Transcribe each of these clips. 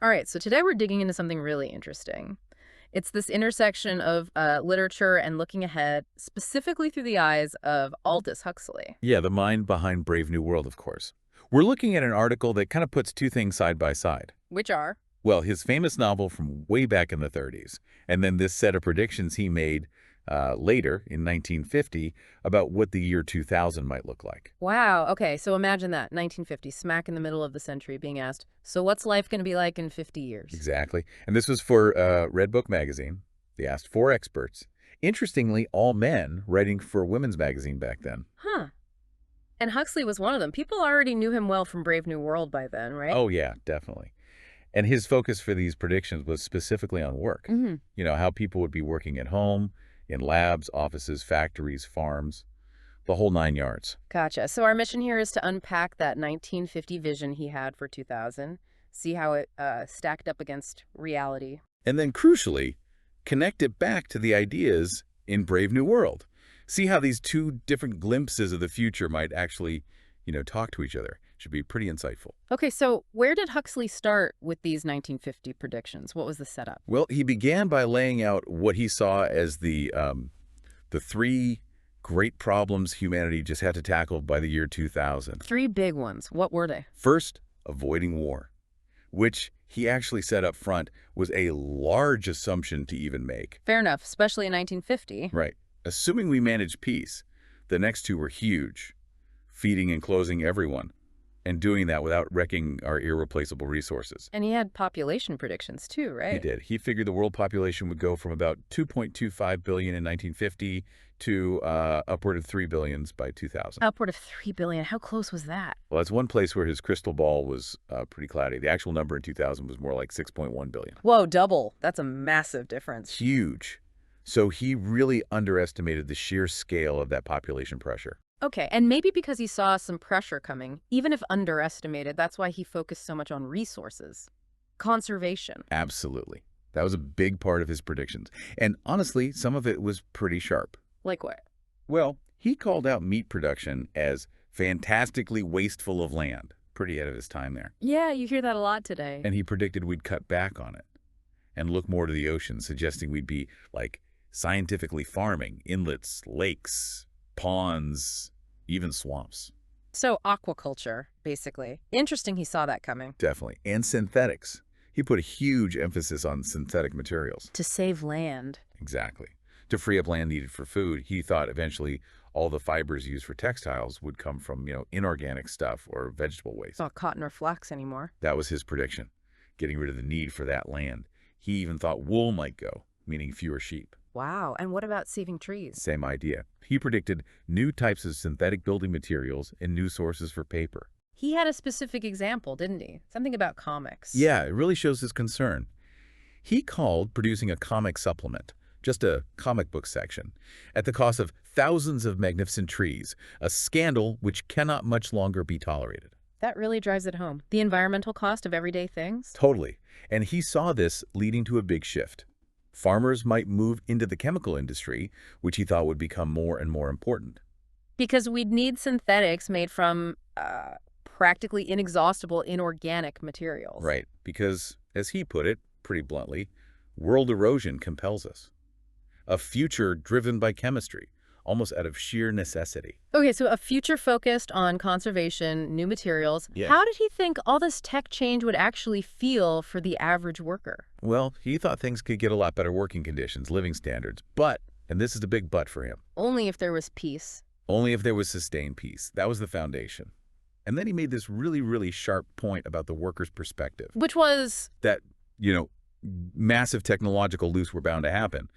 All right, so today we're digging into something really interesting. It's this intersection of literature and looking ahead, specifically through the eyes of Aldous Huxley. Yeah, the mind behind Brave New World, of course. We're looking at an article that kind of puts two things side by side. Which are? Well, his famous novel from way back in the 30s, and then this set of predictions he made later in 1950 about what the year 2000 might look like. Wow, okay, so imagine that, 1950, smack in the middle of the century, being asked, so what's life going to be like in 50 years? Exactly. And this was for Red Book magazine. They asked four experts. Interestingly, all men writing for a women's magazine back then. Huh. And Huxley was one of them. People already knew him well from Brave New World by then, right? Oh, yeah, definitely. And his focus for these predictions was specifically on work. Mm-hmm. How people would be working at home, in labs, offices, factories, farms, the whole nine yards. Gotcha. So our mission here is to unpack that 1950 vision he had for 2000, see how it stacked up against reality. And then, crucially, connect it back to the ideas in Brave New World. See how these two different glimpses of the future might actually, talk to each other. Should be pretty insightful. Okay, so where did Huxley start with these 1950 predictions? What was the setup? Well, he began by laying out what he saw as the three great problems humanity just had to tackle by the year 2000. Three big ones. What were they? First, avoiding war, which he actually said up front was a large assumption to even make. Fair enough, especially in 1950. Right. Assuming we manage peace, the next two were huge, feeding and closing everyone, and doing that without wrecking our irreplaceable resources. And he had population predictions too, right? He did. He figured the world population would go from about 2.25 billion in 1950 to upward of 3 billions by 2000. Upward of 3 billion. How close was that? Well, that's one place where his crystal ball was pretty cloudy. The actual number in 2000 was more like 6.1 billion. Whoa, double. That's a massive difference. Huge. So he really underestimated the sheer scale of that population pressure. Okay, and maybe because he saw some pressure coming, even if underestimated, that's why he focused so much on resources. Conservation. Absolutely. That was a big part of his predictions. And honestly, some of it was pretty sharp. Like what? Well, he called out meat production as fantastically wasteful of land. Pretty ahead of his time there. Yeah, you hear that a lot today. And he predicted we'd cut back on it and look more to the ocean, suggesting we'd be, like, scientifically farming inlets, lakes, ponds, even swamps. So aquaculture, basically. Interesting he saw that coming. Definitely. And synthetics. He put a huge emphasis on synthetic materials. To save land. Exactly. To free up land needed for food, he thought eventually all the fibers used for textiles would come from, inorganic stuff or vegetable waste. Not cotton or flax anymore. That was his prediction, getting rid of the need for that land. He even thought wool might go, meaning fewer sheep. Wow, and what about saving trees? Same idea. He predicted new types of synthetic building materials and new sources for paper. He had a specific example, didn't he? Something about comics. Yeah, it really shows his concern. He called producing a comic supplement, just a comic book section, at the cost of thousands of magnificent trees, a scandal which cannot much longer be tolerated. That really drives it home. The environmental cost of everyday things? Totally. And he saw this leading to a big shift. Farmers might move into the chemical industry, which he thought would become more and more important. Because we'd need synthetics made from practically inexhaustible inorganic materials. Right, because, as he put it, pretty bluntly, world erosion compels us. A future driven by chemistry, almost out of sheer necessity. Okay, so a future focused on conservation, new materials. Yes. How did he think all this tech change would actually feel for the average worker? Well, he thought things could get a lot better working conditions, living standards, but, and this is the big but for him, Only if there was peace. only if there was sustained peace. That was the foundation. And then he made this really, really sharp point about the worker's perspective. Which was? That, massive technological leaps were bound to happen.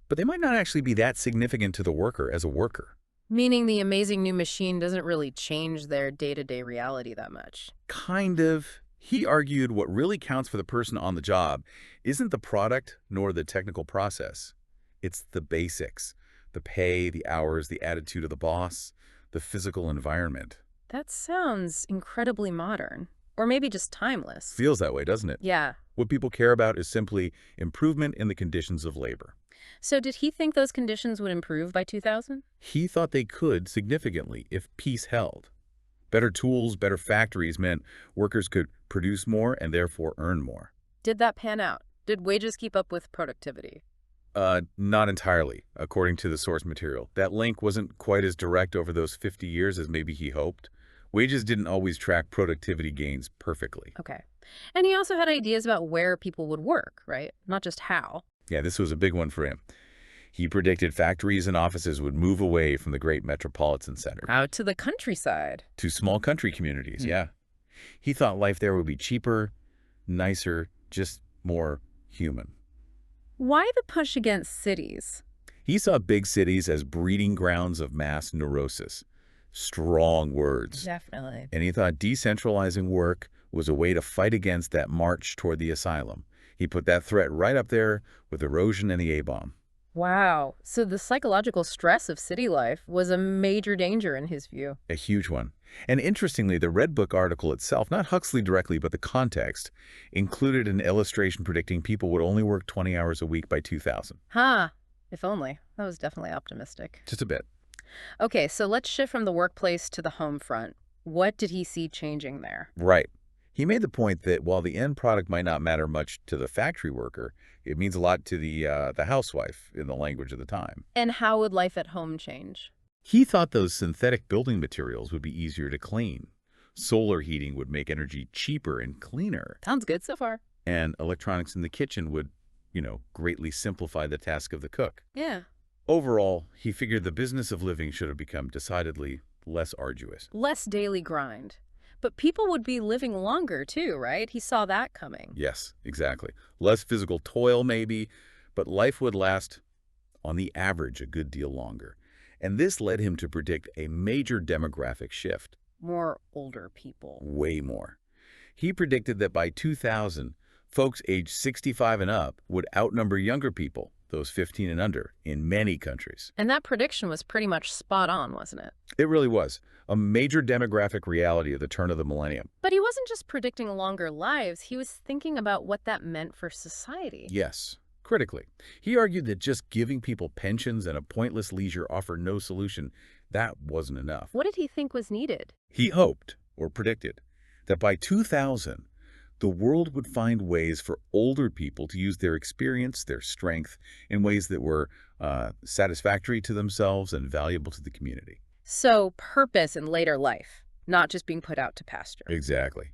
But they might not actually be that significant to the worker as a worker. Meaning the amazing new machine doesn't really change their day-to-day reality that much. Kind of. He argued what really counts for the person on the job isn't the product nor the technical process. It's the basics. The pay, the hours, the attitude of the boss, the physical environment. That sounds incredibly modern. Or maybe just timeless. Feels that way, doesn't it? Yeah. What people care about is simply improvement in the conditions of labor. So did he think those conditions would improve by 2000? He thought they could significantly if peace held. Better tools, better factories meant workers could produce more and therefore earn more. Did that pan out? Did wages keep up with productivity? Not entirely, according to the source material. That link wasn't quite as direct over those 50 years as maybe he hoped. Wages didn't always track productivity gains perfectly. Okay. And he also had ideas about where people would work, right? Not just how. Yeah, this was a big one for him. He predicted factories and offices would move away from the great metropolitan center Out to the countryside. to small country communities, Hmm. yeah. He thought life there would be cheaper, nicer, just more human. Why the push against cities? He saw big cities as breeding grounds of mass neurosis. Strong words. Definitely. And he thought decentralizing work was a way to fight against that march toward the asylum. He put that threat right up there with erosion and the A-bomb. Wow. So the psychological stress of city life was a major danger in his view. A huge one. And interestingly, the Red Book article itself, not Huxley directly, but the context, included an illustration predicting people would only work 20 hours a week by 2000. Huh. If only. That was definitely optimistic. Just a bit. Okay, so let's shift from the workplace to the home front. What did he see changing there? Right. He made the point that while the end product might not matter much to the factory worker, it means a lot to the housewife in the language of the time. And how would life at home change? He thought those synthetic building materials would be easier to clean. Solar heating would make energy cheaper and cleaner. Sounds good so far. And electronics in the kitchen would, greatly simplify the task of the cook. Yeah. Overall, he figured the business of living should have become decidedly less arduous. Less daily grind. But people would be living longer too, right? He saw that coming. Yes, exactly. Less physical toil maybe, but life would last, on the average, a good deal longer. And this led him to predict a major demographic shift. More older people. Way more. He predicted that by 2000, folks aged 65 and up would outnumber younger people, those 15 and under, in many countries. And that prediction was pretty much spot on, wasn't it? It really was. A major demographic reality of the turn of the millennium. But he wasn't just predicting longer lives, he was thinking about what that meant for society. Yes, critically. He argued that just giving people pensions and a pointless leisure offered no solution. That wasn't enough. What did he think was needed? He hoped, or predicted, that by 2000, the world would find ways for older people to use their experience, their strength, in ways that were satisfactory to themselves and valuable to the community. So, purpose in later life, not just being put out to pasture. Exactly.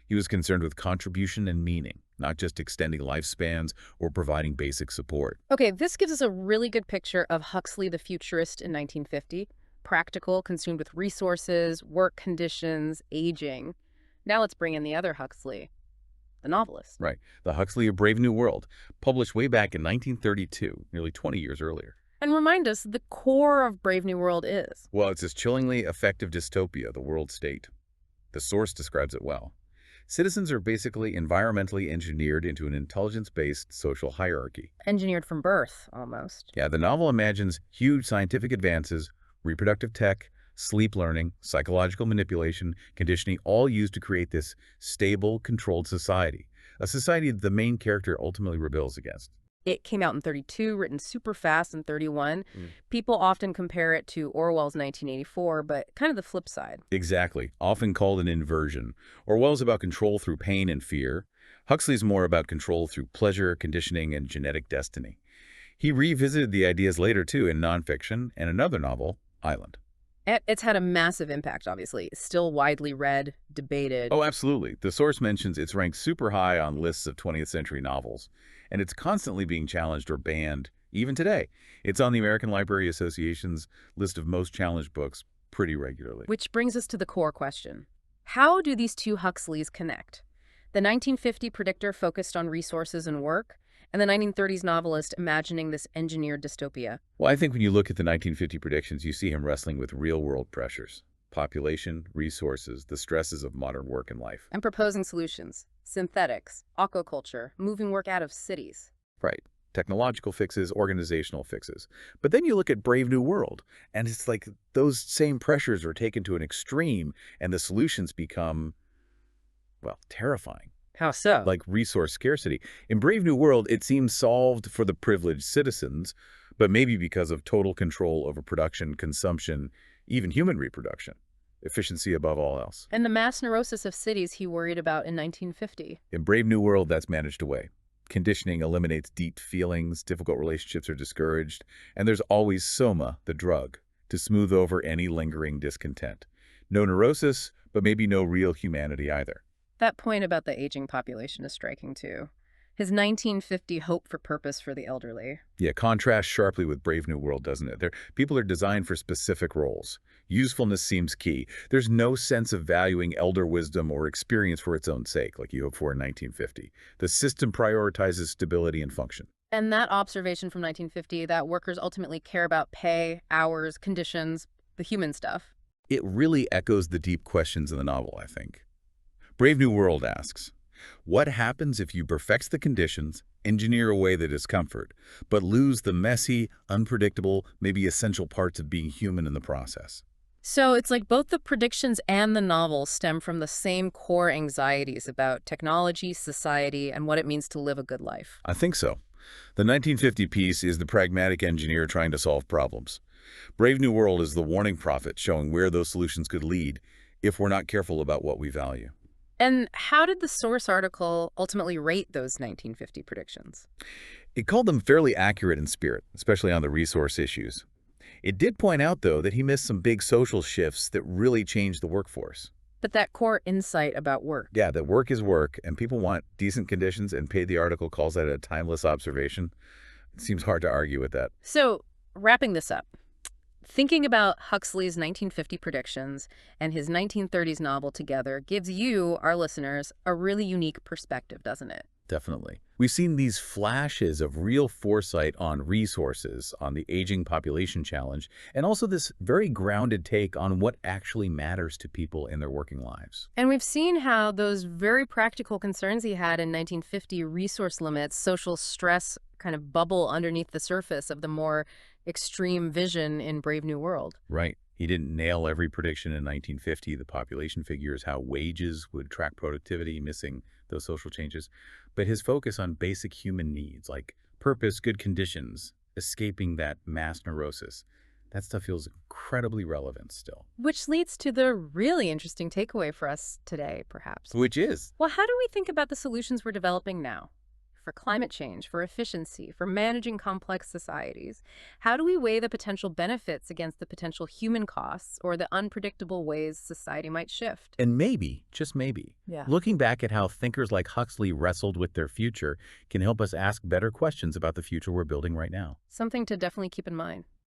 He was concerned with contribution and meaning, not just extending lifespans or providing basic support. Okay, this gives us a really good picture of Huxley the futurist in 1950. Practical, consumed with resources, work conditions, aging. Now let's bring in the other Huxley, the novelist. Right. The Huxley of Brave New World, published way back in 1932, nearly 20 years earlier. And remind us the core of Brave New World is. Well, it's this chillingly effective dystopia, the world state. The source describes it well. Citizens are basically environmentally engineered into an intelligence-based social hierarchy. Engineered from birth, almost. Yeah, the novel imagines huge scientific advances, reproductive tech, sleep learning, psychological manipulation, conditioning, all used to create this stable, controlled society. A society that the main character ultimately rebels against. It came out in 32, written super fast in 31. People often compare it to Orwell's 1984, but kind of the flip side. Exactly. Often called an inversion. Orwell's about control through pain and fear. Huxley's more about control through pleasure, conditioning, and genetic destiny. He revisited the ideas later, too, in nonfiction and another novel, Island. It's had a massive impact, obviously. It's still widely read, debated. Oh, absolutely. The source mentions it's ranked super high on lists of 20th century novels, and it's constantly being challenged or banned, even today. It's on the American Library Association's list of most challenged books pretty regularly. Which brings us to the core question. How do these two Huxleys connect? The 1950 predictor focused on resources and work, and the 1930s novelist imagining this engineered dystopia. Well, I think when you look at the 1950 predictions, you see him wrestling with real-world pressures. Population, resources, the stresses of modern work and life. And proposing solutions. Synthetics, aquaculture, moving work out of cities. Right. Technological fixes, organizational fixes. But then you look at Brave New World, and it's like those same pressures are taken to an extreme, and the solutions become, well, terrifying. How so? Like resource scarcity. In Brave New World, it seems solved for the privileged citizens, but maybe because of total control over production, consumption, even human reproduction. efficiency above all else. And the mass neurosis of cities he worried about in 1950. In Brave New World, that's managed away. Conditioning eliminates deep feelings, difficult relationships are discouraged, and there's always soma, the drug, to smooth over any lingering discontent. No neurosis, but maybe no real humanity either. That point about the aging population is striking, too. His 1950 hope for purpose for the elderly. Yeah, contrasts sharply with Brave New World, doesn't it? People are designed for specific roles. Usefulness seems key. There's no sense of valuing elder wisdom or experience for its own sake, like you hope for in 1950. The system prioritizes stability and function. And that observation from 1950, that workers ultimately care about pay, hours, conditions, the human stuff. It really echoes the deep questions in the novel, I think. Brave New World asks, what happens if you perfect the conditions, engineer away the discomfort, but lose the messy, unpredictable, maybe essential parts of being human in the process? So it's like both the predictions and the novel stem from the same core anxieties about technology, society, and what it means to live a good life. I think so. The 1950 piece is the pragmatic engineer trying to solve problems. Brave New World is the warning prophet showing where those solutions could lead if we're not careful about what we value. And how did the source article ultimately rate those 1950 predictions? It called them fairly accurate in spirit, especially on the resource issues. It did point out, though, that he missed some big social shifts that really changed the workforce. But that core insight about work. Yeah, that work is work, and people want decent conditions, and paid the article calls that a timeless observation. It seems hard to argue with that. So, wrapping this up, thinking about Huxley's 1950 predictions and his 1930s novel together gives you, our listeners, a really unique perspective, doesn't it? Definitely. We've seen these flashes of real foresight on resources, on the aging population challenge, and also this very grounded take on what actually matters to people in their working lives. And we've seen how those very practical concerns he had in 1950, resource limits, social stress, kind of bubble underneath the surface of the more extreme vision in Brave New World. Right. He didn't nail every prediction in 1950. The population figures, how wages would track productivity, missing those social changes. But his focus on basic human needs like purpose, good conditions, escaping that mass neurosis, that stuff feels incredibly relevant still. Which leads to the really interesting takeaway for us today, perhaps. Which is, Well, how do we think about the solutions we're developing now? For climate change, for efficiency, for managing complex societies? How do we weigh the potential benefits against the potential human costs or the unpredictable ways society might shift? and maybe, just maybe, Yeah. looking back at how thinkers like Huxley wrestled with their future can help us ask better questions about the future we're building right now. Something to definitely keep in mind.